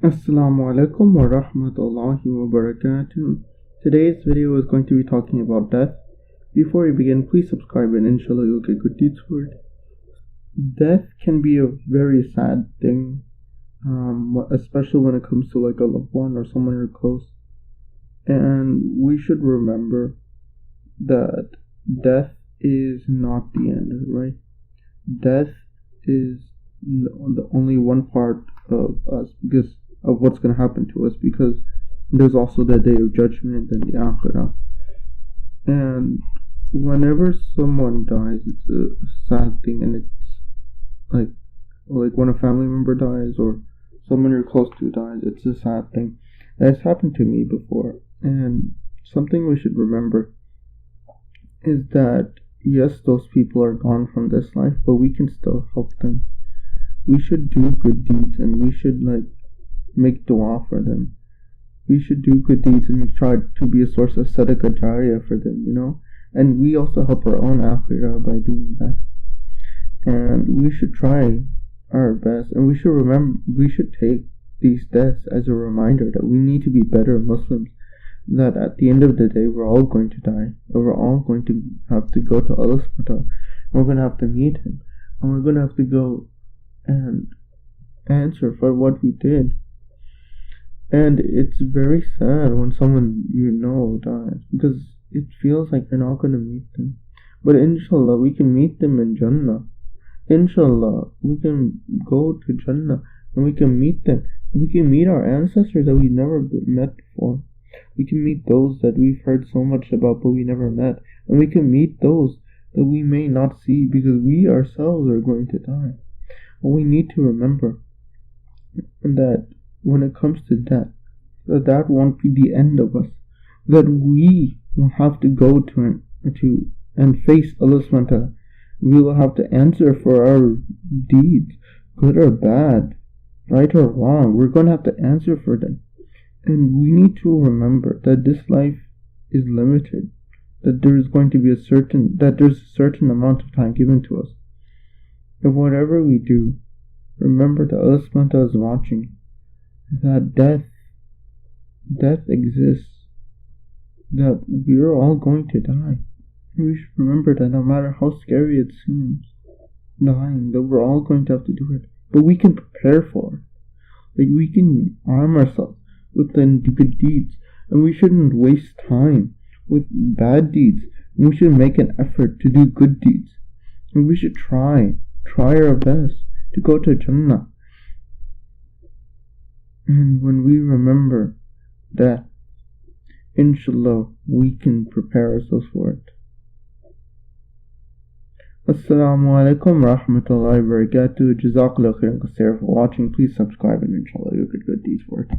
Assalamu alaikum wa rahmatullahi wa barakatuh. Today's video is going to be talking about death. Before we begin, please subscribe and inshallah you'll get good deeds for it. Death can be a very sad thing, especially when it comes to like a loved one or someone you're close. And we should remember that death is not the end, right? Death is the only one part of us because of what's going to happen to us, because there's also the day of judgment and the akhirah. And whenever someone dies, it's a sad thing, and it's like when a family member dies or someone you're close to dies, it's a sad thing. And it's happened to me before, and something we should remember is that yes, those people are gone from this life, but we can still help them. We should do good deeds, and we should make dua for them. We should do good deeds and try to be a source of sadaqah jariyah for them, and we also help our own akhirah by doing that. And we should try our best, and we should take these deaths as a reminder that we need to be better Muslims, that at the end of the day we're all going to die, and we're all going to have to go to Allah subhanahu wa ta'ala, and we're going to have to meet Him, and we're going to have to go and answer for what we did. And it's very sad when someone dies, because it feels like you're not going to meet them. But inshallah we can meet them in Jannah. Inshallah we can go to Jannah and we can meet them. We can meet our ancestors that we never met before. We can meet those that we've heard so much about but we never met. And we can meet those that we may not see because we ourselves are going to die. And we need to remember that when it comes to death, that won't be the end of us. That we will have to go to and face Allah subhanahu wa ta'ala. We will have to answer for our deeds, good or bad, right or wrong. We're going to have to answer for them. And we need to remember that this life is limited. That there's a certain amount of time given to us. And whatever we do, remember that Allah subhanahu wa ta'ala is watching. That death exists. That we're all going to die. We should remember that no matter how scary it seems, dying, that we're all going to have to do it. But we can prepare for it. We can arm ourselves with the good deeds. And we shouldn't waste time with bad deeds. And we should make an effort to do good deeds. And we should try our best to go to Jannah. And when we remember that, inshallah, we can prepare ourselves for it. Assalamu alaikum wa rahmatullahi wa barakatuh. Jazakallah khairan kaseer for watching. Please subscribe and inshallah you'll get good deeds for it.